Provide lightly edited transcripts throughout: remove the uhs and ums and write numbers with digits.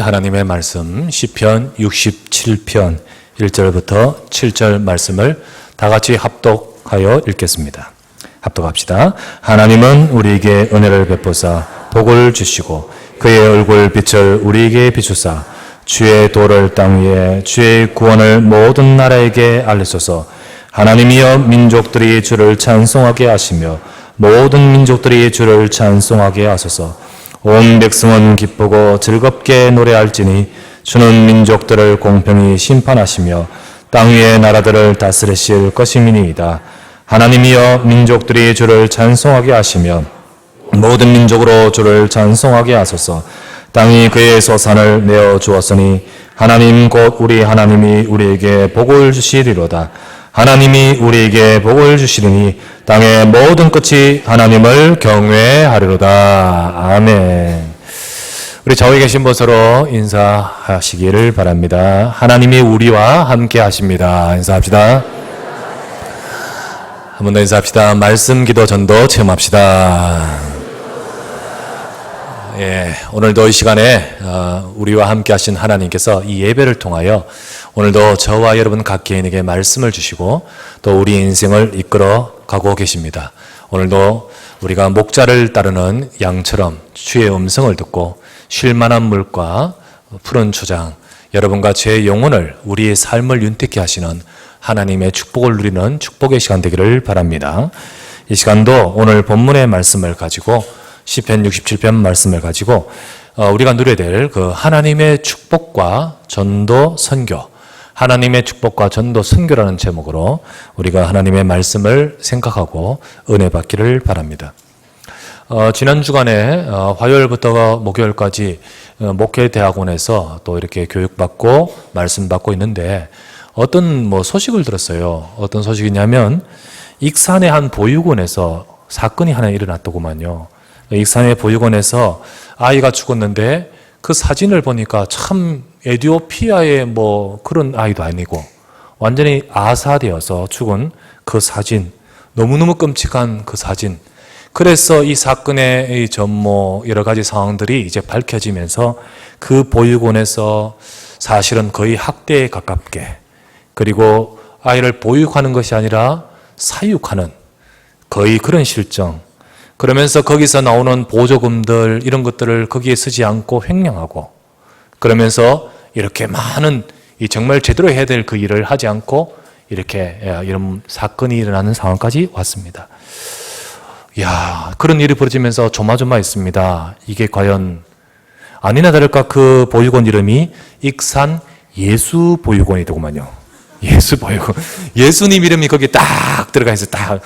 하나님의 말씀 시편 67편 1절부터 7절 말씀을 다 같이 합독하여 읽겠습니다. 합독합시다. 하나님은 우리에게 은혜를 베푸사 복을 주시고 그의 얼굴 빛을 우리에게 비추사 주의 도를 땅 위에 주의 구원을 모든 나라에게 알리소서. 하나님이여 민족들이 주를 찬송하게 하시며 모든 민족들이 주를 찬송하게 하소서. 온 백성은 기쁘고 즐겁게 노래할지니 주는 민족들을 공평히 심판하시며 땅 위의 나라들을 다스리실 것임이니이다. 하나님이여 민족들이 주를 찬송하게 하시며 모든 민족으로 주를 찬송하게 하소서. 땅이 그의 소산을 내어 주었으니 하나님 곧 우리 하나님이 우리에게 복을 주시리로다. 하나님이 우리에게 복을 주시리니 땅의 모든 끝이 하나님을 경외하리로다. 아멘. 우리 좌우에 계신 분서로 인사하시기를 바랍니다. 하나님이 우리와 함께 하십니다. 인사합시다. 한 번 더 인사합시다. 말씀, 기도, 전도 체험합시다. 오늘도 이 시간에 우리와 함께 하신 하나님께서 이 예배를 통하여 오늘도 저와 여러분 각 개인에게 말씀을 주시고 또 우리 인생을 이끌어 가고 계십니다. 오늘도 우리가 목자를 따르는 양처럼 주의 음성을 듣고 쉴만한 물과 푸른 초장, 여러분과 제 영혼을 우리의 삶을 윤택케 하시는 하나님의 축복을 누리는 축복의 시간 되기를 바랍니다. 이 시간도 오늘 본문의 말씀을 가지고 시편 67편 말씀을 가지고 우리가 누려야 될 그 하나님의 축복과 전도 선교, 하나님의 축복과 전도 선교라는 제목으로 우리가 하나님의 말씀을 생각하고 은혜 받기를 바랍니다. 지난 주간에 화요일부터 목요일까지 목회대학원에서 또 이렇게 교육받고 말씀 받고 있는데 어떤 소식을 들었어요. 어떤 소식이냐면 익산의 한 보육원에서 사건이 하나 일어났더구만요. 익산의 보육원에서 아이가 죽었는데 그 사진을 보니까 참 에티오피아의 그런 아이도 아니고 완전히 아사되어서 죽은 그 사진, 너무너무 끔찍한 그 사진. 그래서 이 사건의 전모 여러 가지 상황들이 이제 밝혀지면서 그 보육원에서 사실은 거의 학대에 가깝게, 그리고 아이를 보육하는 것이 아니라 사육하는 거의 그런 실정, 그러면서 거기서 나오는 보조금들 이런 것들을 거기에 쓰지 않고 횡령하고, 그러면서 이렇게 많은 정말 제대로 해야 될 그 일을 하지 않고 이렇게 이런 사건이 일어나는 상황까지 왔습니다. 그런 일이 벌어지면서 조마조마했습니다. 이게 과연 아니나 다를까 그 보육원 이름이 익산 예수보육원이 되구만요. 예수보육원. 예수님 이름이 거기에 딱 들어가 있어요. 딱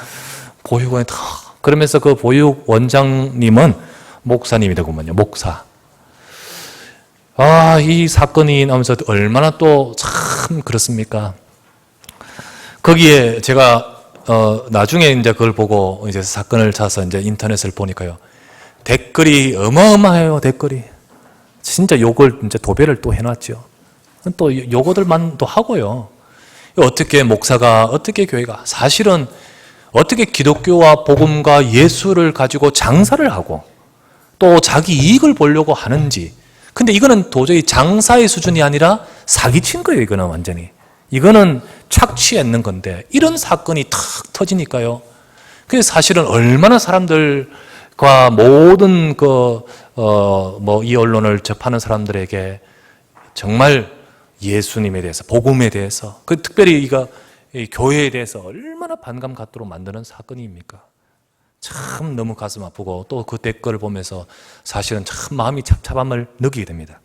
보육원에 딱. 그러면서 그 보육 원장님은 목사님이 되구만요. 목사. 이 사건이 나오면서 얼마나 또 참 그렇습니까? 거기에 제가 나중에 이제 그걸 보고 이제 사건을 찾아서 이제 인터넷을 보니까요. 댓글이 어마어마해요. 댓글이. 진짜 욕을 이제 도배를 또 해놨죠. 또 요거들만 또 하고요. 어떻게 목사가, 어떻게 교회가, 사실은 어떻게 기독교와 복음과 예수를 가지고 장사를 하고 또 자기 이익을 보려고 하는지. 근데 이거는 도저히 장사의 수준이 아니라 사기친 거예요. 이거는 완전히. 이거는 착취했는 건데 이런 사건이 탁 터지니까요. 그래서 사실은 얼마나 사람들과 모든 이 언론을 접하는 사람들에게 정말 예수님에 대해서, 복음에 대해서, 특별히 이 교회에 대해서 얼마나 반감 갖도록 만드는 사건입니까? 참 너무 가슴 아프고 또 그 댓글을 보면서 사실은 참 마음이 찹찹함을 느끼게 됩니다.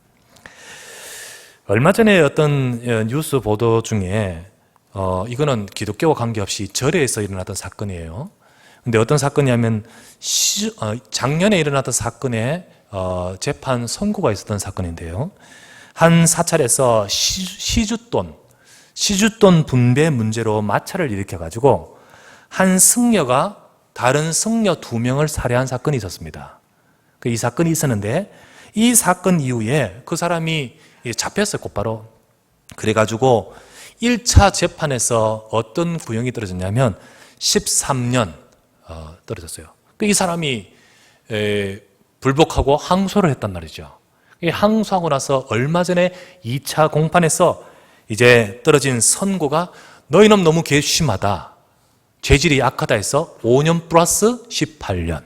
얼마 전에 어떤 뉴스 보도 중에 이거는 기독교와 관계없이 절에서 일어났던 사건이에요. 근데 어떤 사건이냐면 작년에 일어났던 사건에 재판 선고가 있었던 사건인데요. 한 사찰에서 시주돈 분배 문제로 마찰을 일으켜가지고 한 승려가 다른 승려 2명을 살해한 사건이 있었습니다. 이 사건이 있었는데 이 사건 이후에 그 사람이 잡혔어요. 곧바로. 그래가지고 1차 재판에서 어떤 구형이 떨어졌냐면 13년 떨어졌어요. 이 사람이 불복하고 항소를 했단 말이죠. 항소하고 나서 얼마 전에 2차 공판에서 이제 떨어진 선고가 너희는 너무 괘씸하다, 죄질이 약하다 해서 5년 플러스 18년.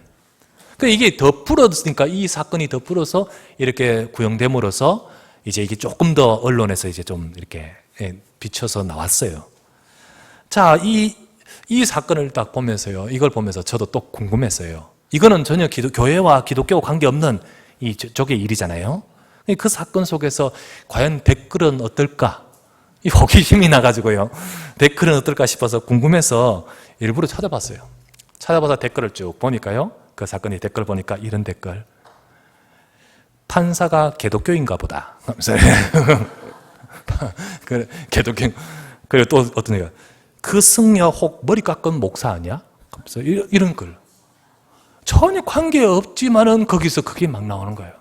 이게 더 풀었으니까, 이 사건이 더 풀어서 이렇게 구형됨으로써 이제 이게 조금 더 언론에서 이제 좀 이렇게 비춰서 나왔어요. 자, 이 사건을 딱 보면서요, 이걸 보면서 저도 또 궁금했어요. 이거는 전혀 교회와 기독교와 관계없는 저게 일이잖아요. 그 사건 속에서 과연 댓글은 어떨까? 이 호기심이 나가지고요, 댓글은 어떨까 싶어서 궁금해서 일부러 찾아봤어요. 찾아봐서 댓글을 쭉 보니까요, 그 사건이 댓글 보니까 이런 댓글: 판사가 기독교인가 보다. 기독교. 그리고 또 어떤 애가 그 승려 혹 머리 깎은 목사 아니야? 이런 글. 전혀 관계없지만은 거기서 그게 막 나오는 거예요.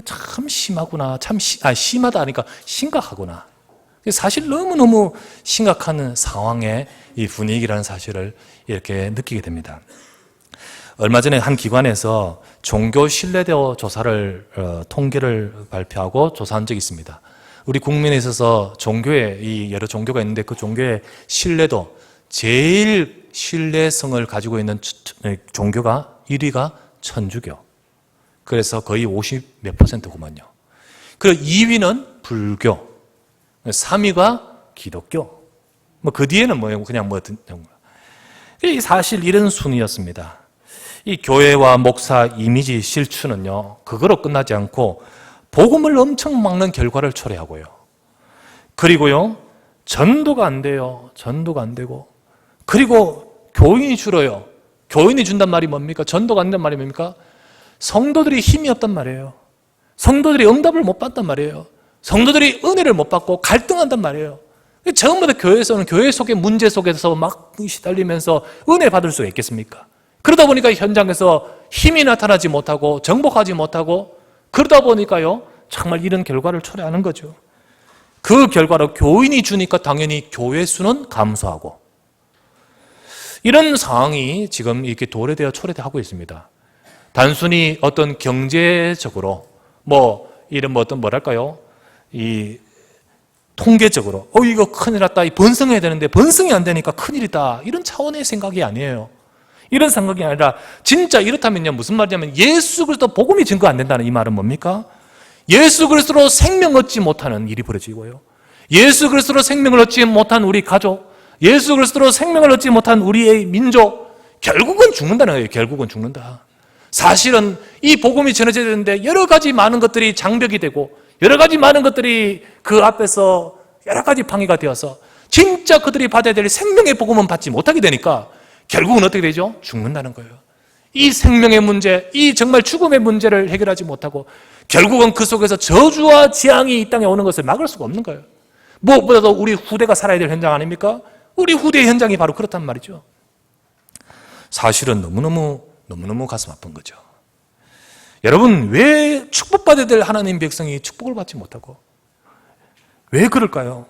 참 심하구나. 심하다 하니까 심각하구나. 사실 너무너무 심각한 상황의 이 분위기라는 사실을 이렇게 느끼게 됩니다. 얼마 전에 한 기관에서 종교 신뢰도 조사를 통계를 발표하고 조사한 적이 있습니다. 우리 국민에 있어서 종교에 여러 종교가 있는데 그 종교의 신뢰도, 제일 신뢰성을 가지고 있는 종교가 1위가 천주교. 그래서 거의 50몇 %구만요. 그리고 2위는 불교, 3위가 기독교. 그 뒤에는 그냥 사실 이런 순위였습니다. 이 교회와 목사 이미지 실추는요, 그거로 끝나지 않고 복음을 엄청 막는 결과를 초래하고요. 그리고요, 전도가 안 돼요. 전도가 안 되고. 그리고 교인이 줄어요. 교인이 준단 말이 뭡니까? 전도가 안 된단 말이 뭡니까? 성도들이 힘이 없단 말이에요. 성도들이 응답을 못 받단 말이에요. 성도들이 은혜를 못 받고 갈등한단 말이에요. 전부 다 교회에서는 교회 속의 문제 속에서 막 시달리면서 은혜 받을 수가 있겠습니까? 그러다 보니까 현장에서 힘이 나타나지 못하고 정복하지 못하고, 그러다 보니까요, 정말 이런 결과를 초래하는 거죠. 그 결과로 교인이 주니까 당연히 교회 수는 감소하고, 이런 상황이 지금 이렇게 도래되어 초래하고 있습니다. 단순히 어떤 경제적으로 이 통계적으로 이거 큰일 났다, 번성해야 되는데 번성이 안 되니까 큰일이다, 이런 차원의 생각이 아니에요. 이런 생각이 아니라 진짜 이렇다면요, 무슨 말이냐면 예수 그리스도 복음이 증거 안 된다는 이 말은 뭡니까? 예수 그리스도로 생명 얻지 못하는 일이 벌어지고요, 예수 그리스도로 생명을 얻지 못한 우리 가족, 예수 그리스도로 생명을 얻지 못한 우리의 민족, 결국은 죽는다는 거예요. 결국은 죽는다. 사실은 이 복음이 전해져야 되는데 여러 가지 많은 것들이 장벽이 되고 여러 가지 많은 것들이 그 앞에서 여러 가지 방해가 되어서 진짜 그들이 받아야 될 생명의 복음은 받지 못하게 되니까 결국은 어떻게 되죠? 죽는다는 거예요. 이 생명의 문제, 이 정말 죽음의 문제를 해결하지 못하고 결국은 그 속에서 저주와 재앙이 이 땅에 오는 것을 막을 수가 없는 거예요. 무엇보다도 우리 후대가 살아야 될 현장 아닙니까? 우리 후대의 현장이 바로 그렇단 말이죠. 사실은 너무너무 가슴 아픈 거죠. 여러분, 왜 축복받아야 될 하나님 백성이 축복을 받지 못하고, 왜 그럴까요?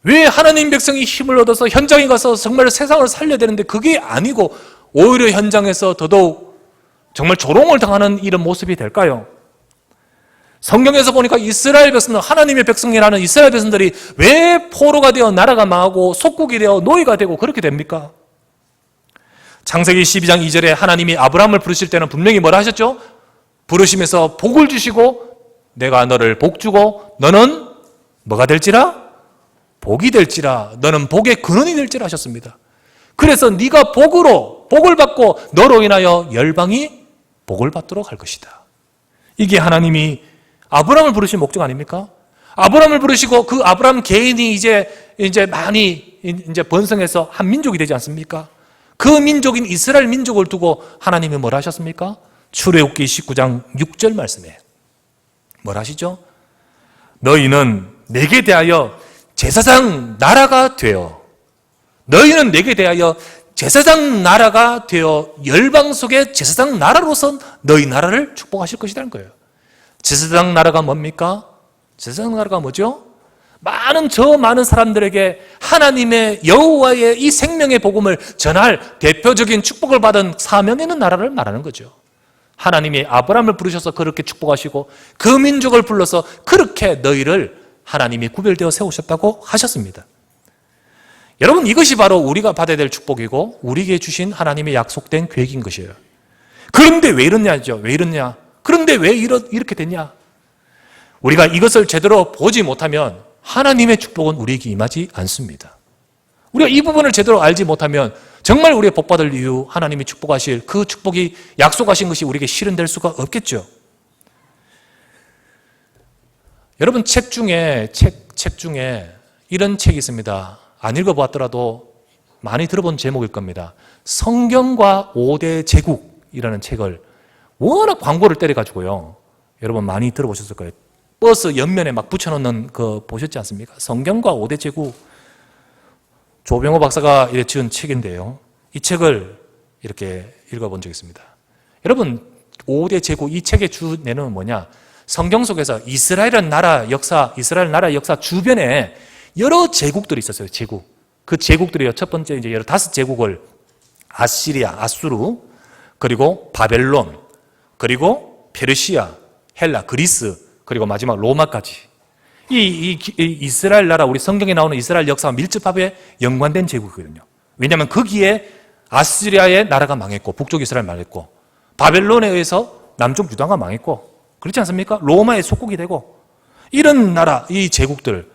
왜 하나님 백성이 힘을 얻어서 현장에 가서 정말 세상을 살려야 되는데 그게 아니고 오히려 현장에서 더더욱 정말 조롱을 당하는 이런 모습이 될까요? 성경에서 보니까 이스라엘 백성들, 하나님의 백성이라는 이스라엘 백성들이 왜 포로가 되어 나라가 망하고 속국이 되어 노예가 되고 그렇게 됩니까? 창세기 12장 2절에 하나님이 아브라함을 부르실 때는 분명히 뭐라 하셨죠? 부르시면서 복을 주시고 내가 너를 복 주고 너는 뭐가 될지라? 복이 될지라, 너는 복의 근원이 될지라 하셨습니다. 그래서 네가 복을 받고 너로 인하여 열방이 복을 받도록 할 것이다. 이게 하나님이 아브라함을 부르신 목적 아닙니까? 아브라함을 부르시고 그 아브라함 개인이 이제 많이 번성해서 한 민족이 되지 않습니까? 그 민족인 이스라엘 민족을 두고 하나님이 뭐라 하셨습니까? 출애굽기 19장 6절 말씀에 뭐라 하시죠? 너희는 내게 대하여 제사장 나라가 되어, 너희는 내게 대하여 제사장 나라가 되어 열방 속의 제사장 나라로서 너희 나라를 축복하실 것이라는 거예요. 제사장 나라가 뭡니까? 제사장 나라가 뭐죠? 많은 사람들에게 하나님의 여호와의 이 생명의 복음을 전할 대표적인 축복을 받은 사명 있는 나라를 말하는 거죠. 하나님이 아브라함을 부르셔서 그렇게 축복하시고 그 민족을 불러서 그렇게 너희를 하나님이 구별되어 세우셨다고 하셨습니다. 여러분, 이것이 바로 우리가 받아야 될 축복이고 우리에게 주신 하나님의 약속된 계획인 것이에요. 그런데 왜 이러냐죠. 왜 이러냐. 그런데 왜 이렇게 됐냐. 우리가 이것을 제대로 보지 못하면 하나님의 축복은 우리에게 임하지 않습니다. 우리가 이 부분을 제대로 알지 못하면 정말 우리의 복받을 이유, 하나님이 축복하실 그 축복이 약속하신 것이 우리에게 실현될 수가 없겠죠. 여러분, 책 중에 이런 책이 있습니다. 안 읽어보았더라도 많이 들어본 제목일 겁니다. 성경과 5대 제국이라는 책을 워낙 광고를 때려가지고요. 여러분 많이 들어보셨을 거예요. 버스 옆면에 막 붙여놓는 거 보셨지 않습니까? 성경과 5대 제국. 조병호 박사가 이렇게 지은 책인데요. 이 책을 이렇게 읽어본 적이 있습니다. 여러분, 5대 제국, 이 책의 주 내용은 뭐냐? 성경 속에서 이스라엘 나라 역사 주변에 여러 제국들이 있었어요. 제국. 그 제국들이요. 첫 번째 이제 15제국을 아시리아, 아수르, 그리고 바벨론, 그리고 페르시아, 헬라, 그리스, 그리고 마지막 로마까지. 이 이스라엘 나라, 우리 성경에 나오는 이스라엘 역사와 밀접하게 연관된 제국이거든요. 왜냐하면 거기에 아시리아의 나라가 망했고, 북쪽 이스라엘 망했고, 바벨론에 의해서 남쪽 유다가 망했고, 그렇지 않습니까? 로마의 속국이 되고, 이런 나라, 이 제국들,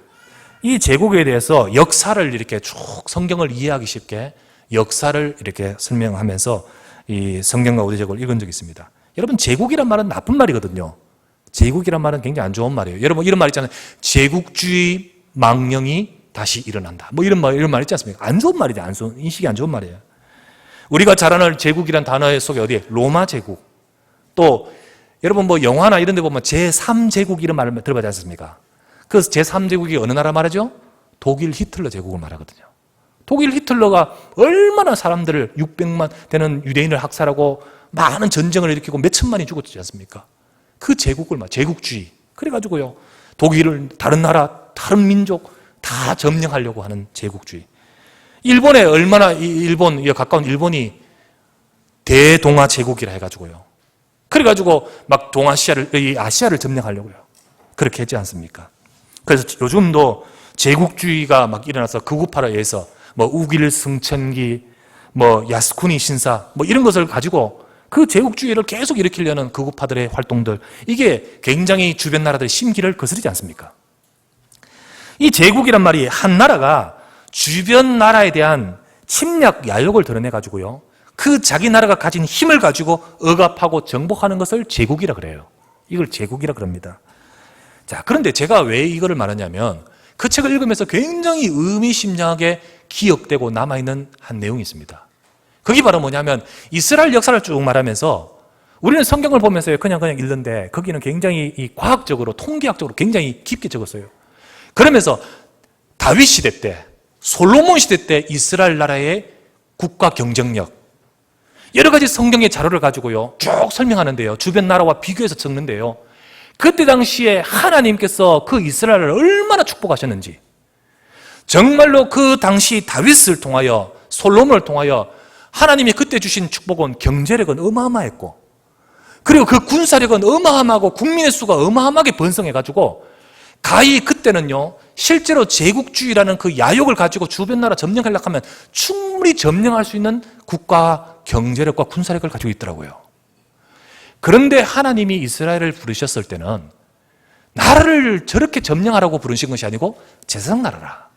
이 제국에 대해서 역사를 이렇게 쭉 성경을 이해하기 쉽게 역사를 이렇게 설명하면서 이 성경과 5대 제국을 읽은 적이 있습니다. 여러분, 제국이란 말은 나쁜 말이거든요. 제국이란 말은 굉장히 안 좋은 말이에요. 여러분, 이런 말 있잖아요. 제국주의 망령이 다시 일어난다. 뭐 이런 말 있지 않습니까? 안 좋은 말이죠. 인식이 안 좋은 말이에요. 우리가 잘 아는 제국이란 단어 속에 어디에? 로마 제국. 또 여러분 뭐 영화나 이런 데 보면 제3제국 이런 말을 들어보지 않습니까? 그 제3제국이 어느 나라 말이죠? 독일 히틀러 제국을 말하거든요. 독일 히틀러가 얼마나 사람들을 600만 되는 유대인을 학살하고 많은 전쟁을 일으키고 몇 천만이 죽었지 않습니까? 그 제국을 제국주의. 그래가지고요, 독일을 다른 나라, 다른 민족 다 점령하려고 하는 제국주의. 일본에 얼마나 일본, 가까운 일본이 대동아 제국이라 해가지고요. 그래가지고 막 아시아를 점령하려고요. 그렇게 했지 않습니까? 그래서 요즘도 제국주의가 막 일어나서 극우파에 의해서 뭐 우길 승천기, 뭐 야스쿠니 신사, 뭐 이런 것을 가지고 그 제국주의를 계속 일으키려는 극우파들의 활동들, 이게 굉장히 주변 나라들의 심기를 거스르지 않습니까? 이 제국이란 말이 한 나라가 주변 나라에 대한 침략, 야욕을 드러내가지고요, 그 자기 나라가 가진 힘을 가지고 억압하고 정복하는 것을 제국이라 그래요. 이걸 제국이라 그럽니다. 자, 그런데 제가 왜 이거를 말하냐면 그 책을 읽으면서 굉장히 의미심장하게 기억되고 남아있는 한 내용이 있습니다. 그게 바로 뭐냐면 이스라엘 역사를 쭉 말하면서 우리는 성경을 보면서 그냥 읽는데 거기는 굉장히 이 과학적으로, 통계학적으로 굉장히 깊게 적었어요. 그러면서 다윗 시대 때, 솔로몬 시대 때 이스라엘 나라의 국가 경쟁력, 여러 가지 성경의 자료를 가지고요 쭉 설명하는데요, 주변 나라와 비교해서 적는데요, 그때 당시에 하나님께서 그 이스라엘을 얼마나 축복하셨는지, 정말로 그 당시 다윗을 통하여, 솔로몬을 통하여 하나님이 그때 주신 축복은 경제력은 어마어마했고, 그리고 그 군사력은 어마어마하고 국민의 수가 어마어마하게 번성해가지고 가히 그때는요 실제로 제국주의라는 그 야욕을 가지고 주변 나라 점령하려고 하면 충분히 점령할 수 있는 국가 경제력과 군사력을 가지고 있더라고요. 그런데 하나님이 이스라엘을 부르셨을 때는 나라를 저렇게 점령하라고 부르신 것이 아니고 제사장 나라라,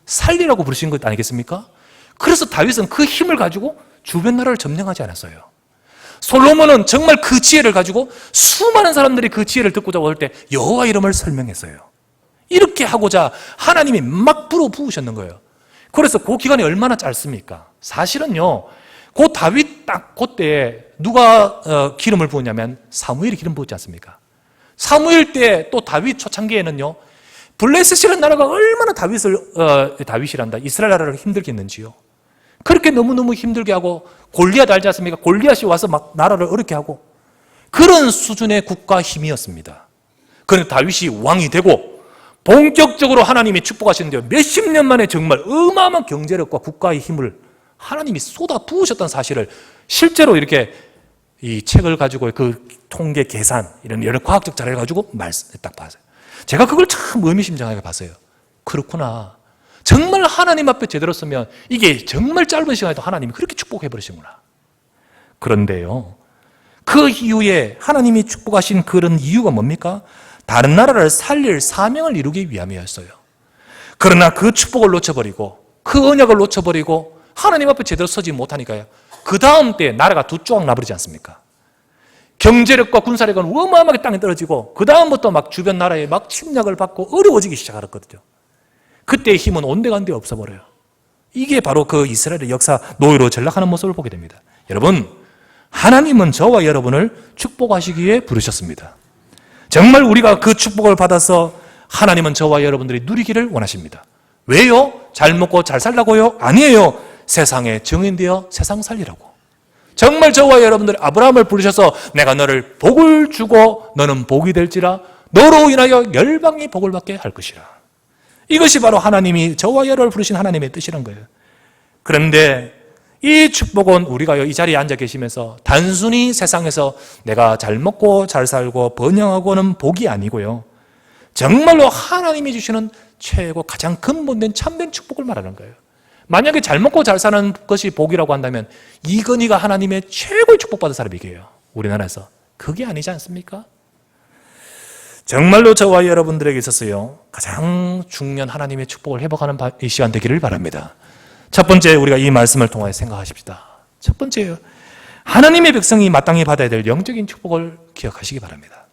살리라고 부르신 것 아니겠습니까? 그래서 다윗은 그 힘을 가지고 주변 나라를 점령하지 않았어요. 솔로몬은 정말 그 지혜를 가지고 수많은 사람들이 그 지혜를 듣고자 올 때 여호와 이름을 설명했어요. 이렇게 하고자 하나님이 막 불어부으셨는 거예요. 그래서 그 기간이 얼마나 짧습니까? 사실은요, 그 다윗 딱 그때 누가 기름을 부었냐면 사무엘이 기름 부었지 않습니까? 사무엘 때 또 다윗 초창기에는요, 블레셋이라는 나라가 얼마나 다윗이란다, 이스라엘 나라를 힘들게 했는지요. 그렇게 너무너무 힘들게 하고, 골리앗 알지 않습니까? 골리앗이 와서 막 나라를 어렵게 하고, 그런 수준의 국가 힘이었습니다. 그런데 다윗이 왕이 되고 본격적으로 하나님이 축복하시는데요, 몇십 년 만에 정말 어마어마한 경제력과 국가의 힘을 하나님이 쏟아 부으셨다는 사실을 실제로 이렇게 이 책을 가지고 그 통계 계산 이런 여러 과학적 자료를 가지고 딱 봤어요. 제가 그걸 참 의미심장하게 봤어요. 그렇구나. 정말 하나님 앞에 제대로 서면 이게 정말 짧은 시간에도 하나님이 그렇게 축복해 버리시구나. 그런데요, 그 이후에 하나님이 축복하신 그런 이유가 뭡니까? 다른 나라를 살릴 사명을 이루기 위함이었어요. 그러나 그 축복을 놓쳐버리고 그 언약을 놓쳐버리고 하나님 앞에 제대로 서지 못하니까요, 그 다음 때에 나라가 두 조각 나버리지 않습니까? 경제력과 군사력은 어마어마하게 땅에 떨어지고 그 다음부터 막 주변 나라에 막 침략을 받고 어려워지기 시작하거든요. 그때의 힘은 온데간데 없어버려요. 이게 바로 그 이스라엘의 역사, 노예로 전락하는 모습을 보게 됩니다. 여러분, 하나님은 저와 여러분을 축복하시기에 부르셨습니다. 정말 우리가 그 축복을 받아서 하나님은 저와 여러분들이 누리기를 원하십니다. 왜요? 잘 먹고 잘 살라고요? 아니에요. 세상에 정인되어 세상 살리라고. 정말 저와 여러분들이 아브라함을 부르셔서 내가 너를 복을 주고 너는 복이 될지라 너로 인하여 열방이 복을 받게 할 것이라. 이것이 바로 하나님이 저와 여러분을 부르신 하나님의 뜻이란 거예요. 그런데 이 축복은 우리가 이 자리에 앉아 계시면서 단순히 세상에서 내가 잘 먹고 잘 살고 번영하고는 복이 아니고요, 정말로 하나님이 주시는 최고 가장 근본된 참된 축복을 말하는 거예요. 만약에 잘 먹고 잘 사는 것이 복이라고 한다면 이건희가 하나님의 최고의 축복받은 사람이게요, 우리나라에서. 그게 아니지 않습니까? 정말로 저와 여러분들에게 있어서요, 가장 중요한 하나님의 축복을 회복하는 이 시간 되기를 바랍니다. 첫 번째, 우리가 이 말씀을 통하여 생각하십시다. 첫 번째요, 하나님의 백성이 마땅히 받아야 될 영적인 축복을 기억하시기 바랍니다.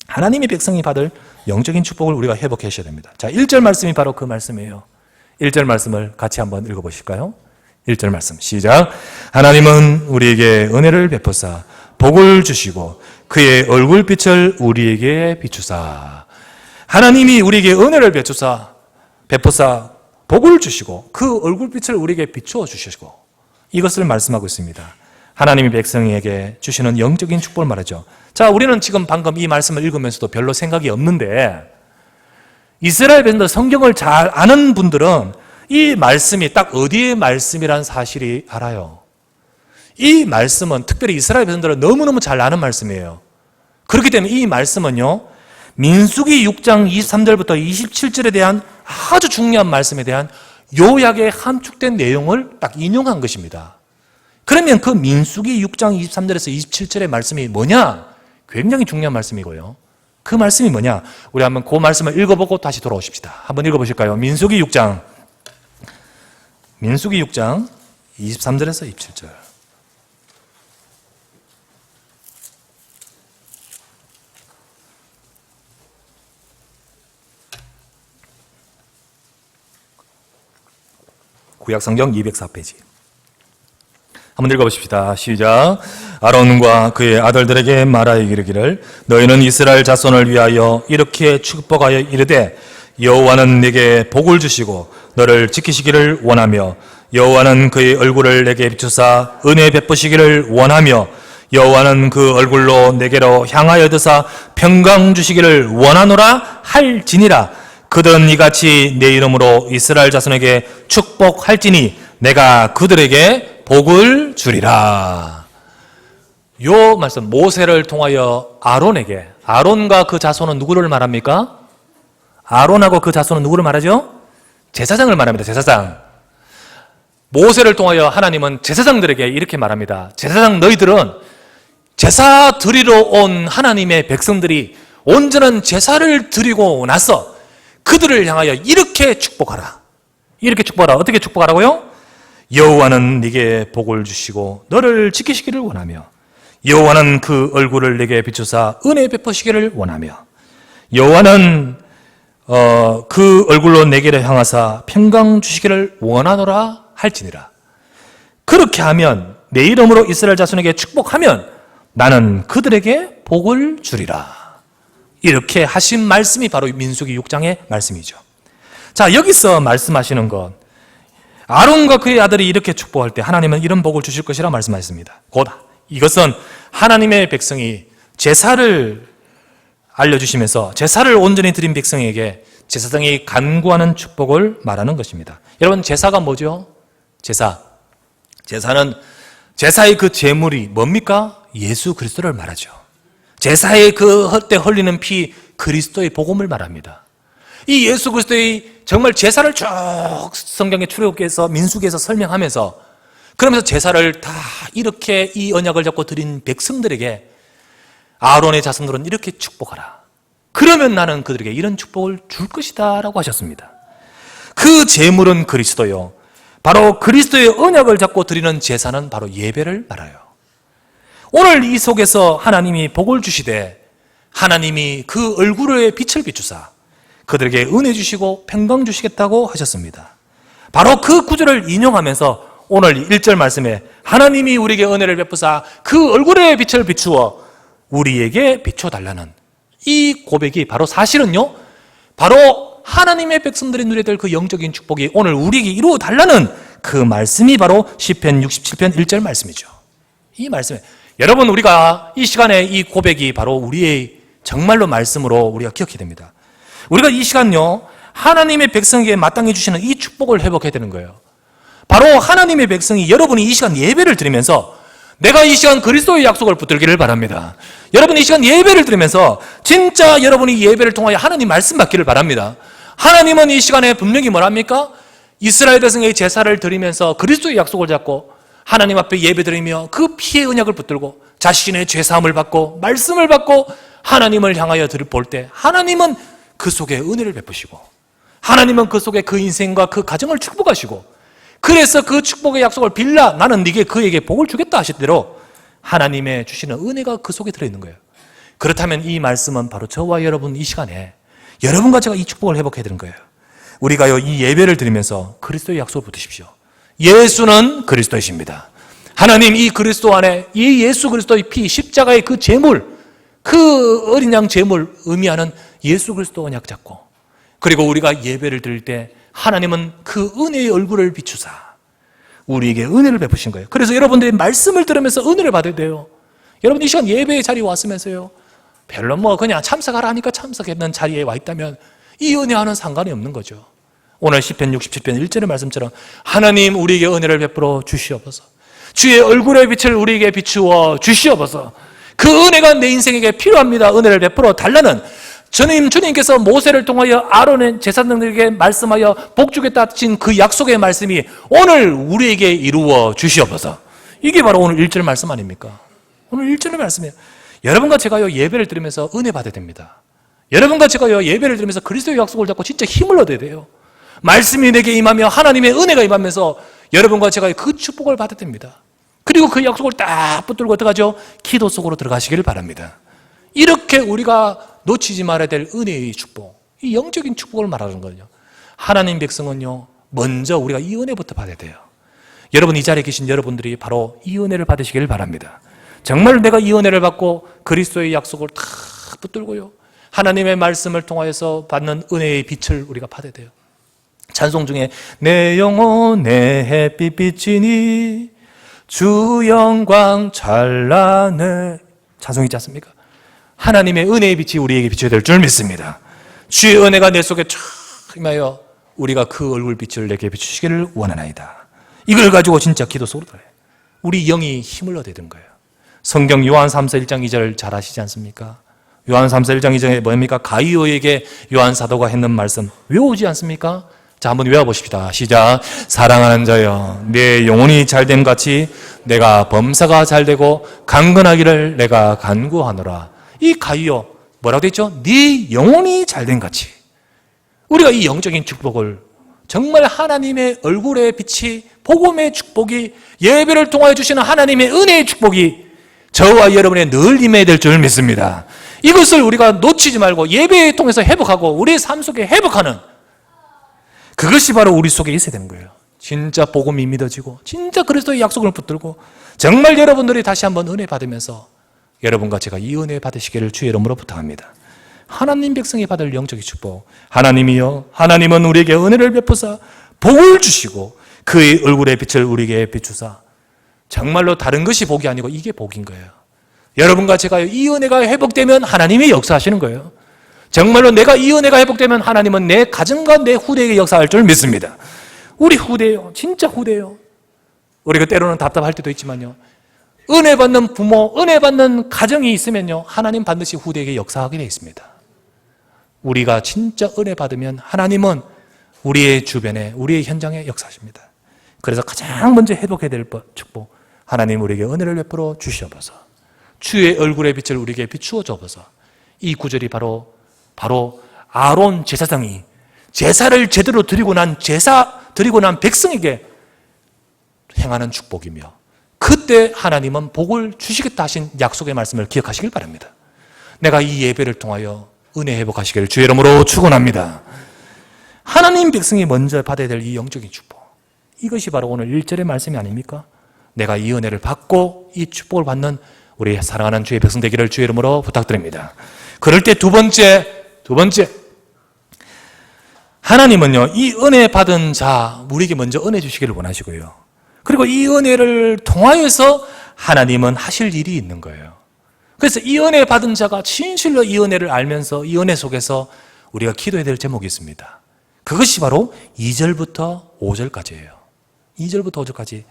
하나님의 백성이 받을 영적인 축복을 우리가 회복해 주셔야 됩니다. 자, 1절 말씀이 바로 그 말씀이에요. 1절 말씀을 같이 한번 읽어보실까요? 1절 말씀 시작. 하나님은 우리에게 은혜를 베푸사 복을 주시고 그의 얼굴빛을 우리에게 비추사. 하나님이 우리에게 은혜를 베푸사 복을 주시고 그 얼굴빛을 우리에게 비추어 주시고, 이것을 말씀하고 있습니다. 하나님이 백성에게 주시는 영적인 축복을 말하죠. 자, 우리는 지금 방금 이 말씀을 읽으면서도 별로 생각이 없는데, 이스라엘 백성들, 성경을 잘 아는 분들은 이 말씀이 딱 어디의 말씀이라는 사실이 알아요. 이 말씀은 특별히 이스라엘 백성들은 너무너무 잘 아는 말씀이에요. 그렇기 때문에 이 말씀은요, 민수기 6장 23절부터 27절에 대한 아주 중요한 말씀에 대한 요약의 함축된 내용을 딱 인용한 것입니다. 그러면 그 민수기 6장 23절에서 27절의 말씀이 뭐냐? 굉장히 중요한 말씀이고요. 그 말씀이 뭐냐? 우리 한번 그 말씀을 읽어보고 다시 돌아오십시다. 한번 읽어보실까요? 민수기 6장 23절에서 27절. 구약성경 204페이지. 한번 읽어보십시다. 시작. 아론과 그의 아들들에게 말하여 이르기를 너희는 이스라엘 자손을 위하여 이렇게 축복하여 이르되 여호와는 네게 복을 주시고 너를 지키시기를 원하며 여호와는 그의 얼굴을 내게 비추사 은혜 베푸시기를 원하며 여호와는 그 얼굴로 내게로 향하여 드사 평강 주시기를 원하노라 할지니라. 그들은 이같이 내 이름으로 이스라엘 자손에게 축복할지니 내가 그들에게 복을 주리라. 요 말씀, 모세를 통하여 아론에게, 아론과 그 자손은 누구를 말합니까? 아론하고 그 자손은 누구를 말하죠? 제사장을 말합니다. 제사장. 모세를 통하여 하나님은 제사장들에게 이렇게 말합니다. 제사장 너희들은 제사 드리러 온 하나님의 백성들이 온전한 제사를 드리고 나서 그들을 향하여 이렇게 축복하라. 이렇게 축복하라. 어떻게 축복하라고요? 여호와는 네게 복을 주시고 너를 지키시기를 원하며 여호와는 그 얼굴을 네게 비추사 은혜 베푸시기를 원하며 여호와는 그 얼굴로 내게를 향하사 평강 주시기를 원하노라 할지니라. 그렇게 하면 내 이름으로 이스라엘 자손에게 축복하면 나는 그들에게 복을 주리라. 이렇게 하신 말씀이 바로 민수기 6장의 말씀이죠. 자, 여기서 말씀하시는 것, 아론과 그의 아들이 이렇게 축복할 때 하나님은 이런 복을 주실 것이라 말씀하셨습니다. 곧 이것은 하나님의 백성이 제사를 알려주시면서 제사를 온전히 드린 백성에게 제사장이 간구하는 축복을 말하는 것입니다. 여러분, 제사가 뭐죠? 제사는 제사의 그 제물이 뭡니까? 예수 그리스도를 말하죠. 제사의 그 헛되 흘리는 피, 그리스도의 복음을 말합니다. 이 예수 그리스도의 정말 제사를 쭉 성경의 출애굽기에서 민수기에서 설명하면서, 그러면서 제사를 다 이렇게 이 언약을 잡고 드린 백성들에게 아론의 자손들은 이렇게 축복하라. 그러면 나는 그들에게 이런 축복을 줄 것이다 라고 하셨습니다. 그 제물은 그리스도요. 바로 그리스도의 언약을 잡고 드리는 제사는 바로 예배를 말해요. 오늘 이 속에서 하나님이 복을 주시되 하나님이 그 얼굴에 빛을 비추사 그들에게 은혜 주시고 평강 주시겠다고 하셨습니다. 바로 그 구절을 인용하면서 오늘 1절 말씀에 하나님이 우리에게 은혜를 베푸사 그 얼굴에 빛을 비추어 우리에게 비춰달라는 이 고백이 바로 사실은요, 바로 하나님의 백성들이 누려야 될 그 영적인 축복이 오늘 우리에게 이루어 달라는 그 말씀이 바로 시편 67편 1절 말씀이죠. 이 말씀에 여러분, 우리가 이 시간에 이 고백이 바로 우리의 정말로 말씀으로 우리가 기억해야 됩니다. 우리가 이 시간요, 하나님의 백성에게 마땅히 주시는 이 축복을 회복해야 되는 거예요. 바로 하나님의 백성이 여러분이 이 시간 예배를 드리면서 내가 이 시간 그리스도의 약속을 붙들기를 바랍니다. 여러분 이 시간 예배를 드리면서 진짜 여러분이 예배를 통하여 하나님 말씀 받기를 바랍니다. 하나님은 이 시간에 분명히 뭐랍니까? 이스라엘 백성의 제사를 드리면서 그리스도의 약속을 잡고 하나님 앞에 예배 드리며 그 피의 언약을 붙들고 자신의 죄사함을 받고 말씀을 받고 하나님을 향하여 볼 때 하나님은 그 속에 은혜를 베푸시고 하나님은 그 속에 그 인생과 그 가정을 축복하시고, 그래서 그 축복의 약속을 빌라 나는 네게 그에게 복을 주겠다 하실 대로 하나님의 주시는 은혜가 그 속에 들어있는 거예요. 그렇다면 이 말씀은 바로 저와 여러분 이 시간에 여러분과 제가 이 축복을 회복해야 되는 거예요. 우리가요 이 예배를 드리면서 그리스도의 약속을 붙드십시오. 예수는 그리스도이십니다. 하나님 이 그리스도 안에 이 예수 그리스도의 피, 십자가의 그 제물, 그 어린 양 제물 의미하는 예수 그리스도 언약 잡고, 그리고 우리가 예배를 드릴 때 하나님은 그 은혜의 얼굴을 비추사 우리에게 은혜를 베푸신 거예요. 그래서 여러분들이 말씀을 들으면서 은혜를 받아야 돼요. 여러분 이 시간 예배의 자리에 왔으면서요, 별로 뭐 그냥 참석하라 하니까 참석했는 자리에 와 있다면 이 은혜와는 상관이 없는 거죠. 오늘 시편 67편 1절의 말씀처럼 하나님 우리에게 은혜를 베풀어 주시옵소서. 주의 얼굴의 빛을 우리에게 비추어 주시옵소서. 그 은혜가 내 인생에게 필요합니다. 은혜를 베풀어 달라는 주님께서 모세를 통하여 아론의 제사장들에게 말씀하여 복 주겠다 하신 그 약속의 말씀이 오늘 우리에게 이루어 주시옵소서. 이게 바로 오늘 1절 말씀 아닙니까? 오늘 1절의 말씀이에요. 여러분과 제가요 예배를 드리면서 은혜 받아야 됩니다. 여러분과 제가요 예배를 드리면서 그리스도의 약속을 잡고 진짜 힘을 얻어야 돼요. 말씀이 내게 임하며 하나님의 은혜가 임하면서 여러분과 제가 그 축복을 받아야 됩니다. 그리고 그 약속을 딱 붙들고 어떡하죠? 기도 속으로 들어가시기를 바랍니다. 이렇게 우리가 놓치지 말아야 될 은혜의 축복, 이 영적인 축복을 말하는 거예요. 하나님 백성은요 먼저 우리가 이 은혜부터 받아야 돼요. 여러분 이 자리에 계신 여러분들이 바로 이 은혜를 받으시기를 바랍니다. 정말 내가 이 은혜를 받고 그리스도의 약속을 다 붙들고요 하나님의 말씀을 통하여서 받는 은혜의 빛을 우리가 받아야 돼요. 찬송 중에 내 영혼 내 햇빛 비치니 주 영광 찬란해 찬송 있지 않습니까? 하나님의 은혜의 빛이 우리에게 비춰야 될 줄 믿습니다. 주의 은혜가 내 속에 쫙 임하여 우리가 그 얼굴 빛을 내게 비추시기를 원하나이다. 이걸 가지고 진짜 기도 속으로 들어요. 우리 영이 힘을 얻어야 되는 거예요. 성경 요한 3서 1장 2절 잘 아시지 않습니까? 요한 3서 1장 2절에 뭡니까? 가이오에게 요한 사도가 했는 말씀 외우지 않습니까? 자, 한번 외워보십시다. 시작. 사랑하는 자여, 내 영혼이 잘됨 같이 내가 범사가 잘되고 강건하기를 내가 간구하노라. 이 가이오 뭐라고 되어 있죠? 네 영혼이 잘됨 같이. 우리가 이 영적인 축복을 정말 하나님의 얼굴의 빛이 복음의 축복이 예배를 통하여 주시는 하나님의 은혜의 축복이 저와 여러분의 늘 임해야 될 줄 믿습니다. 이것을 우리가 놓치지 말고 예배를 통해서 회복하고 우리의 삶 속에 회복하는 그것이 바로 우리 속에 있어야 되는 거예요. 진짜 복음이 믿어지고 진짜 그리스도의 약속을 붙들고 정말 여러분들이 다시 한번 은혜 받으면서 여러분과 제가 이 은혜 받으시기를 주의 이름으로 부탁합니다. 하나님 백성이 받을 영적인 축복, 하나님이여 하나님은 우리에게 은혜를 베푸사 복을 주시고 그의 얼굴의 빛을 우리에게 비추사 정말로 다른 것이 복이 아니고 이게 복인 거예요. 여러분과 제가 이 은혜가 회복되면 하나님이 역사하시는 거예요. 정말로 내가 이 은혜가 회복되면 하나님은 내 가정과 내 후대에게 역사할 줄 믿습니다. 우리 후대요. 진짜 후대요. 우리가 때로는 답답할 때도 있지만요, 은혜 받는 부모, 은혜 받는 가정이 있으면요, 하나님 반드시 후대에게 역사하게 되어 있습니다. 우리가 진짜 은혜 받으면 하나님은 우리의 주변에, 우리의 현장에 역사하십니다. 그래서 가장 먼저 회복해야 될 축복, 하나님 우리에게 은혜를 베풀어 주시옵소서. 주의 얼굴의 빛을 우리에게 비추어 주옵소서. 이 구절이 바로 아론 제사장이 제사를 제대로 드리고 난 백성에게 행하는 축복이며, 그때 하나님은 복을 주시겠다 하신 약속의 말씀을 기억하시길 바랍니다. 내가 이 예배를 통하여 은혜 회복하시기를 주의 이름으로 축원합니다. 하나님 백성이 먼저 받아야 될 이 영적인 축복, 이것이 바로 오늘 1절의 말씀이 아닙니까? 내가 이 은혜를 받고 이 축복을 받는 우리 사랑하는 주의 백성 되기를 주의 이름으로 부탁드립니다. 그럴 때 두 번째, 하나님은요, 이 은혜 받은 자, 우리에게 먼저 은혜 주시기를 원하시고요, 그리고 이 은혜를 통하여서 하나님은 하실 일이 있는 거예요. 그래서 이 은혜 받은 자가 진실로 이 은혜를 알면서 이 은혜 속에서 우리가 기도해야 될 제목이 있습니다. 그것이 바로 2절부터 5절까지예요. 2절부터 5절까지.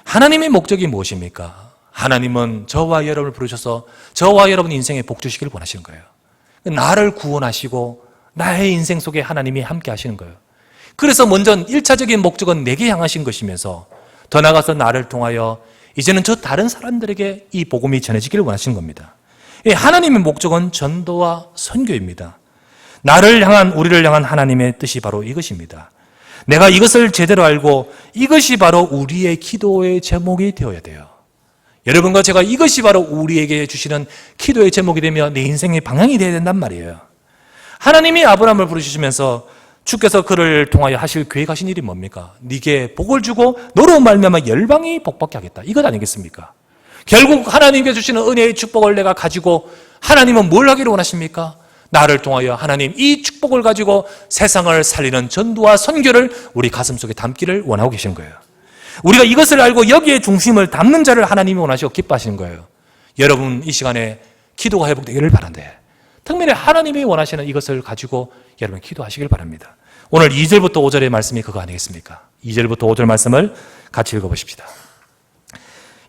하나님의 목적이 무엇입니까? 하나님은 저와 여러분을 부르셔서 저와 여러분 인생에 복 주시기를 원하시는 거예요. 나를 구원하시고 나의 인생 속에 하나님이 함께 하시는 거예요. 그래서 먼저 1차적인 목적은 내게 향하신 것이면서 더 나아가서 나를 통하여 이제는 저 다른 사람들에게 이 복음이 전해지기를 원하시는 겁니다. 하나님의 목적은 전도와 선교입니다. 우리를 향한 하나님의 뜻이 바로 이것입니다. 내가 이것을 제대로 알고 이것이 바로 우리의 기도의 제목이 되어야 돼요. 여러분과 제가 이것이 바로 우리에게 주시는 기도의 제목이 되며 내 인생의 방향이 되어야 된단 말이에요. 하나님이 아브라함을 부르시면서 주께서 그를 통하여 하실 계획하신 일이 뭡니까? 네게 복을 주고 너로 말미암아 열방이 복받게 하겠다, 이것 아니겠습니까? 결국 하나님께 주시는 은혜의 축복을 내가 가지고 하나님은 뭘 하기를 원하십니까? 나를 통하여 하나님 이 축복을 가지고 세상을 살리는 전도와 선교를 우리 가슴속에 담기를 원하고 계시는 거예요. 우리가 이것을 알고 여기에 중심을 담는 자를 하나님이 원하시고 기뻐하시는 거예요. 여러분 이 시간에 기도가 회복되기를 바란대. 특별히 하나님이 원하시는 이것을 가지고 여러분 기도하시길 바랍니다. 오늘 2절부터 5절의 말씀이 그거 아니겠습니까? 2절부터 5절 말씀을 같이 읽어보십시다.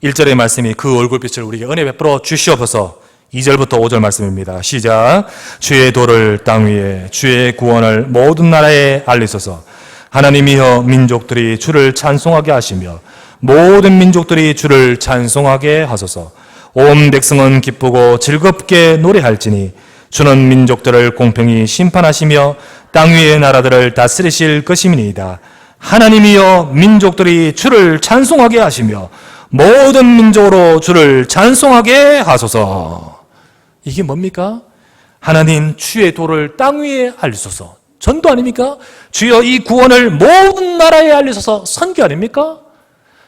1절의 말씀이 그 얼굴빛을 우리에게 은혜 베풀어 주시옵소서. 2절부터 5절 말씀입니다. 시작. 주의 도를 땅 위에, 주의 구원을 모든 나라에 알리소서. 하나님이여 민족들이 주를 찬송하게 하시며 모든 민족들이 주를 찬송하게 하소서. 온 백성은 기쁘고 즐겁게 노래할지니 주는 민족들을 공평히 심판하시며 땅 위의 나라들을 다스리실 것임이니이다. 하나님이여 민족들이 주를 찬송하게 하시며 모든 민족으로 주를 찬송하게 하소서. 이게 뭡니까? 하나님 주의 도를 땅 위에 알리소서. 전도 아닙니까? 주여 이 구원을 모든 나라에 알리소서. 선교 아닙니까?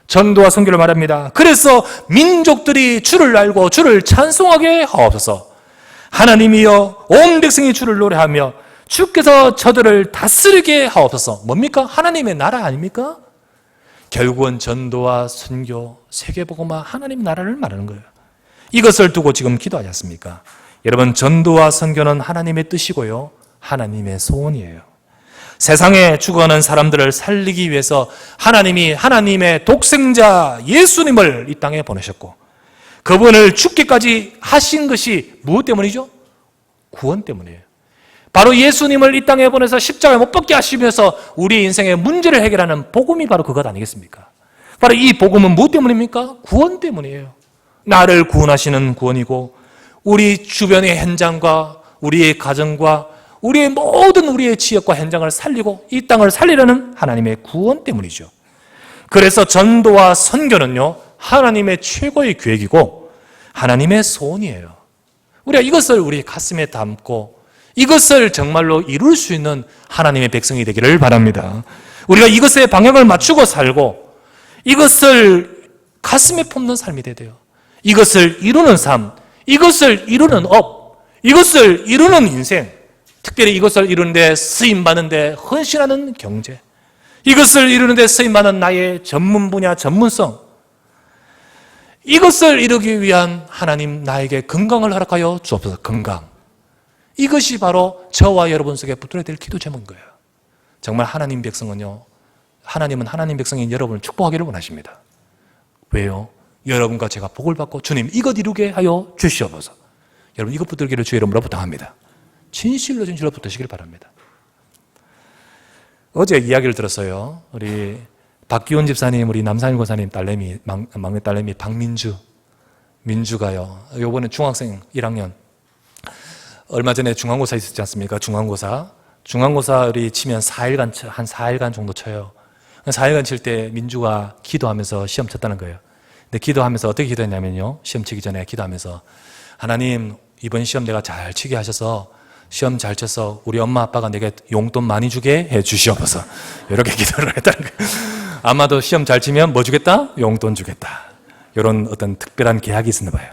전도와 선교를 말합니다. 그래서 민족들이 주를 알고 주를 찬송하게 하옵소서. 하나님이여 온 백성이 주를 노래하며 주께서 저들을 다스리게 하옵소서. 뭡니까? 하나님의 나라 아닙니까? 결국은 전도와 선교, 세계복음화, 하나님 나라를 말하는 거예요. 이것을 두고 지금 기도하지 않습니까? 여러분, 전도와 선교는 하나님의 뜻이고요, 하나님의 소원이에요. 세상에 죽어가는 사람들을 살리기 위해서 하나님이 하나님의 독생자 예수님을 이 땅에 보내셨고, 그분을 죽기까지 하신 것이 무엇 때문이죠? 구원 때문이에요. 바로 예수님을 이 땅에 보내서 십자가에 못 박게 하시면서 우리 인생의 문제를 해결하는 복음이 바로 그것 아니겠습니까? 바로 이 복음은 무엇 때문입니까? 구원 때문이에요. 나를 구원하시는 구원이고, 우리 주변의 현장과 우리의 가정과 우리의 모든 우리의 지역과 현장을 살리고 이 땅을 살리려는 하나님의 구원 때문이죠. 그래서 전도와 선교는요, 하나님의 최고의 계획이고 하나님의 소원이에요. 우리가 이것을 우리 가슴에 담고 이것을 정말로 이룰 수 있는 하나님의 백성이 되기를 바랍니다. 우리가 이것에 방향을 맞추고 살고 이것을 가슴에 품는 삶이 돼야 돼요. 이것을 이루는 삶, 이것을 이루는 업, 이것을 이루는 인생, 특별히 이것을 이루는데 쓰임받는데 헌신하는 경제, 이것을 이루는데 쓰임받는 나의 전문 분야, 전문성, 이것을 이루기 위한 하나님 나에게 건강을 허락하여 주옵소서. 건강. 이것이 바로 저와 여러분 속에 붙들어야 될 기도 제목인 거예요. 정말 하나님 백성은요, 하나님은 하나님 백성인 여러분을 축복하기를 원하십니다. 왜요? 여러분과 제가 복을 받고 주님 이것 이루게 하여 주시옵소서. 여러분 이것 붙들기를 주의 이름으로 부탁합니다. 진실로 붙드시길 바랍니다. 어제 이야기를 들었어요. 우리 박기원 집사님, 우리 남상일 고사님 딸내미, 막내 딸내미 민주가요. 요번에 중학생 1학년. 얼마 전에 중간고사 있었지 않습니까? 중간고사 우리 치면 한 4일간 정도 쳐요. 4일간 칠 때 민주가 기도하면서 시험 쳤다는 거예요. 근데 기도하면서 어떻게 기도했냐면요. 시험 치기 전에 기도하면서 하나님 이번 시험 내가 잘 치게 하셔서 시험 잘 쳐서 우리 엄마 아빠가 내게 용돈 많이 주게 해 주시옵소서. 이렇게 기도를 했다는 거예요. 아마도 시험 잘 치면 뭐 주겠다? 용돈 주겠다. 이런 어떤 특별한 계약이 있었나 봐요.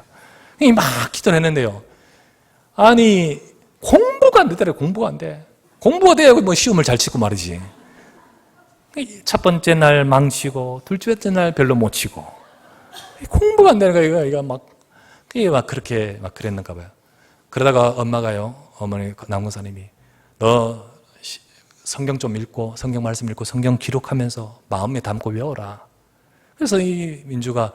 막 기도를 했는데요. 아니 공부가 안 되더라고요. 공부가 안 돼. 공부가 돼야 뭐 시험을 잘 치고 말이지. 첫 번째 날 망치고 둘째 날 별로 못 치고 공부가 안 되는 거예요. 이게 막 그렇게 막 그랬는가 봐요. 그러다가 엄마가요, 어머니 남군사님이 너 성경 좀 읽고 성경 말씀 읽고 성경 기록하면서 마음에 담고 외워라. 그래서 이 민주가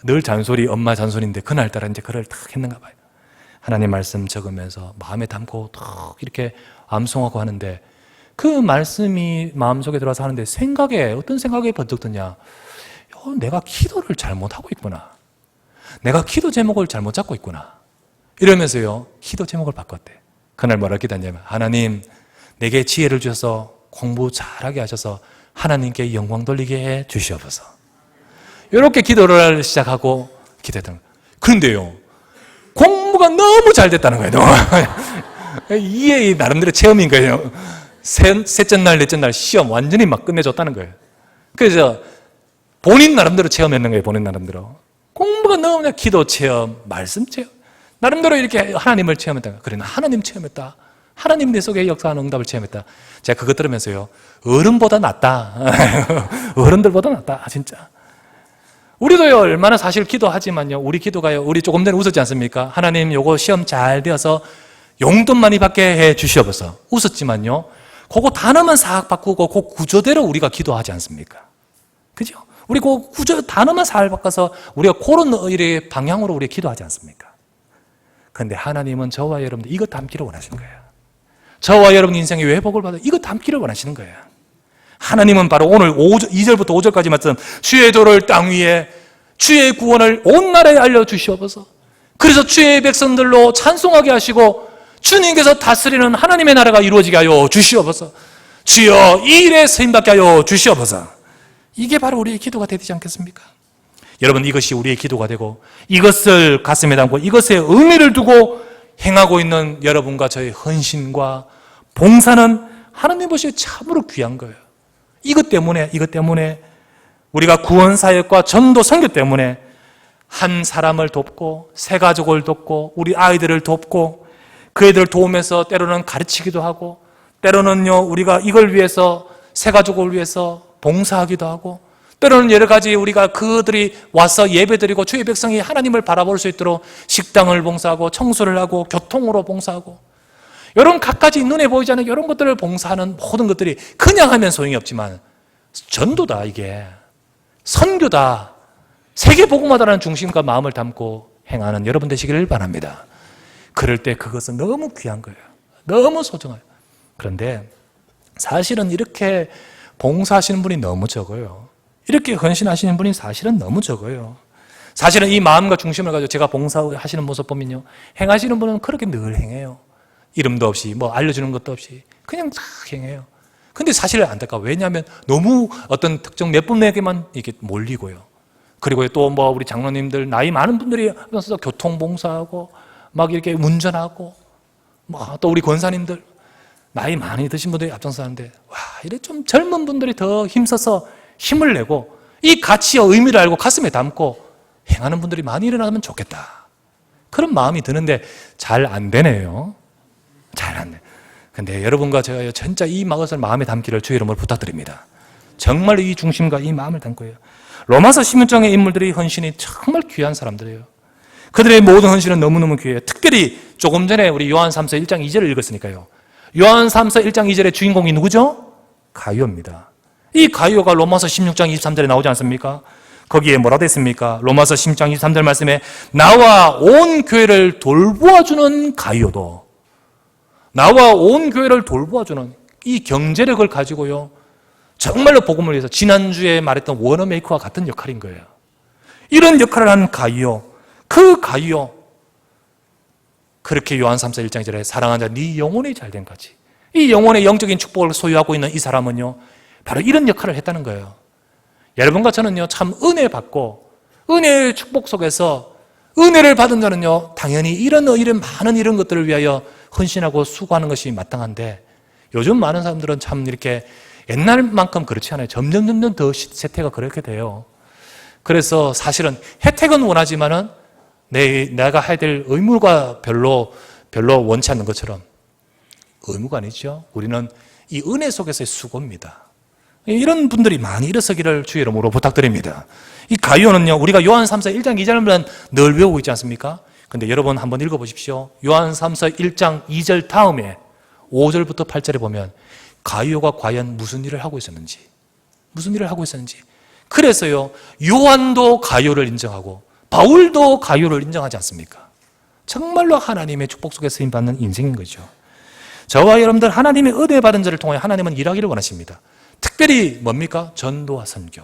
늘 잔소리, 엄마 잔소리인데 그날따라 이제 그걸 딱 했는가 봐요. 하나님 말씀 적으면서 마음에 담고 탁 이렇게 암송하고 하는데 그 말씀이 마음속에 들어와서 하는데 어떤 생각이 번쩍 드냐. 내가 기도를 잘못하고 있구나. 내가 기도 제목을 잘못 잡고 있구나. 이러면서요, 기도 제목을 바꿨대. 그날 뭐라 기도했냐면 하나님 내게 지혜를 주셔서 공부 잘하게 하셔서 하나님께 영광 돌리게 해 주시옵소서. 이렇게 기도를 시작하고 기도했던 거예요. 그런데요, 공부가 너무 잘 됐다는 거예요. 이게 나름대로 체험인 거예요. 셋째 날, 넷째 날 시험 완전히 막 끝내줬다는 거예요. 그래서 본인 나름대로 체험했는 거예요. 본인 나름대로. 공부가 너무나 기도 체험, 말씀 체험. 나름대로 이렇게 하나님을 체험했다. 그래, 하나님 체험했다. 하나님 내 속에 역사하는 응답을 체험했다. 제가 그거 들으면서요, 어른보다 낫다. 어른들보다 낫다. 진짜. 우리도요, 얼마나 사실 기도하지만요, 우리 기도가요, 우리 조금 전에 웃었지 않습니까? 하나님 요거 시험 잘 되어서 용돈 많이 받게 해 주시옵소서. 웃었지만요, 그거 단어만 싹 바꾸고 그 구조대로 우리가 기도하지 않습니까? 그죠? 우리 그 구조 단어만 잘 바꿔서 우리가 그런 일의 방향으로 우리가 기도하지 않습니까? 그런데 하나님은 저와 여러분들 이거 담기를 원하시는 거예요. 저와 여러분 인생의 회복을 받아 이거 담기를 원하시는 거예요. 하나님은 바로 오늘 2절부터 5절까지 말씀, 주의 도를 땅 위에 주의 구원을 온 나라에 알려주시옵소서. 그래서 주의 백성들로 찬송하게 하시고 주님께서 다스리는 하나님의 나라가 이루어지게 하여 주시옵소서. 주여 이 일에 쓰임받게 하여 주시옵소서. 이게 바로 우리의 기도가 되지 않겠습니까? 여러분, 이것이 우리의 기도가 되고 이것을 가슴에 담고 이것에 의미를 두고 행하고 있는 여러분과 저의 헌신과 봉사는 하나님 보시기에 참으로 귀한 거예요. 이것 때문에 우리가 구원사역과 전도 선교 때문에 한 사람을 돕고 새 가족을 돕고 우리 아이들을 돕고 그 애들을 도우면서 때로는 가르치기도 하고 때로는요 우리가 이걸 위해서 새 가족을 위해서 봉사하기도 하고 때로는 여러 가지 우리가 그들이 와서 예배드리고 주의 백성이 하나님을 바라볼 수 있도록 식당을 봉사하고 청소를 하고 교통으로 봉사하고 이런 갖가지 눈에 보이지 않는 이런 것들을 봉사하는 모든 것들이 그냥 하면 소용이 없지만 전도다, 이게 선교다, 세계복음화다라는 중심과 마음을 담고 행하는 여러분 되시기를 바랍니다. 그럴 때 그것은 너무 귀한 거예요. 너무 소중해요. 그런데 사실은 이렇게 봉사하시는 분이 너무 적어요. 이렇게 헌신하시는 분이 사실은 너무 적어요. 사실은 이 마음과 중심을 가지고 제가 봉사하시는 모습 보면요, 행하시는 분은 그렇게 늘 행해요. 이름도 없이 뭐 알려주는 것도 없이 그냥 다 행해요. 근데 사실 안타까워. 왜냐하면 너무 어떤 특정 몇 분에게만 이렇게 몰리고요. 그리고 또 뭐 우리 장로님들 나이 많은 분들이 하면서 교통봉사하고 막 이렇게 운전하고 뭐 또 우리 권사님들 나이 많이 드신 분들이 앞장서는데 와, 이래 좀 젊은 분들이 더 힘써서 힘을 내고 이 가치와 의미를 알고 가슴에 담고 행하는 분들이 많이 일어나면 좋겠다. 그런 마음이 드는데 잘 안 되네요. 잘 안 돼. 근데 여러분과 제가 진짜 이 것을 마음에 담기를 주의 이름으로 부탁드립니다. 정말 이 중심과 이 마음을 담고요. 로마서 16장의 인물들의 헌신이 정말 귀한 사람들이에요. 그들의 모든 헌신은 너무너무 귀해요. 특별히 조금 전에 우리 요한 3서 1장 2절을 읽었으니까요. 요한 3서 1장 2절의 주인공이 누구죠? 가룟입니다. 이 가룟가 로마서 16장 23절에 나오지 않습니까? 거기에 뭐라 됐습니까? 로마서 10장 23절 말씀에 나와 온 교회를 돌보아주는 가이오도, 나와 온 교회를 돌보아주는 이 경제력을 가지고요, 정말로 복음을 위해서 지난주에 말했던 워너메이커와 같은 역할인 거예요. 이런 역할을 한 가이오, 그 가이오, 그렇게 요한 3서 1장 1절에 사랑하는 자 네 영혼이 잘된 거지. 이 영혼의 영적인 축복을 소유하고 있는 이 사람은요, 바로 이런 역할을 했다는 거예요. 여러분과 저는요, 참 은혜 받고 은혜의 축복 속에서 은혜를 받은 자는요, 당연히 이런 많은 이런 것들을 위하여 헌신하고 수고하는 것이 마땅한데, 요즘 많은 사람들은 참 이렇게 옛날만큼 그렇지 않아요. 점점 더 세태가 그렇게 돼요. 그래서 사실은 혜택은 원하지만은 내가 해야 될 의무가 별로 원치 않는 것처럼, 의무가 아니죠. 우리는 이 은혜 속에서의 수고입니다. 이런 분들이 많이 일어서기를 주의 이름으로 부탁드립니다. 이 가이오는요, 우리가 요한 3서 1장 2절만 늘 외우고 있지 않습니까? 근데 여러분 한번 읽어보십시오. 요한 3서 1장 2절 다음에 5절부터 8절에 보면 가이오가 과연 무슨 일을 하고 있었는지, 그래서요, 요한도 가이오를 인정하고 바울도 가이오를 인정하지 않습니까? 정말로 하나님의 축복 속에 쓰임받는 인생인 거죠. 저와 여러분들 하나님의 은혜 받은 자를 통해 하나님은 일하기를 원하십니다. 특별히 뭡니까? 전도와 선교,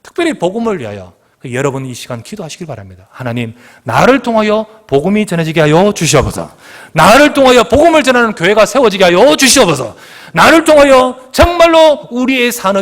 특별히 복음을 위하여 여러분 이 시간 기도하시길 바랍니다. 하나님, 나를 통하여 복음이 전해지게 하여 주시옵소서. 나를 통하여 복음을 전하는 교회가 세워지게 하여 주시옵소서. 나를 통하여 정말로 우리의 산업이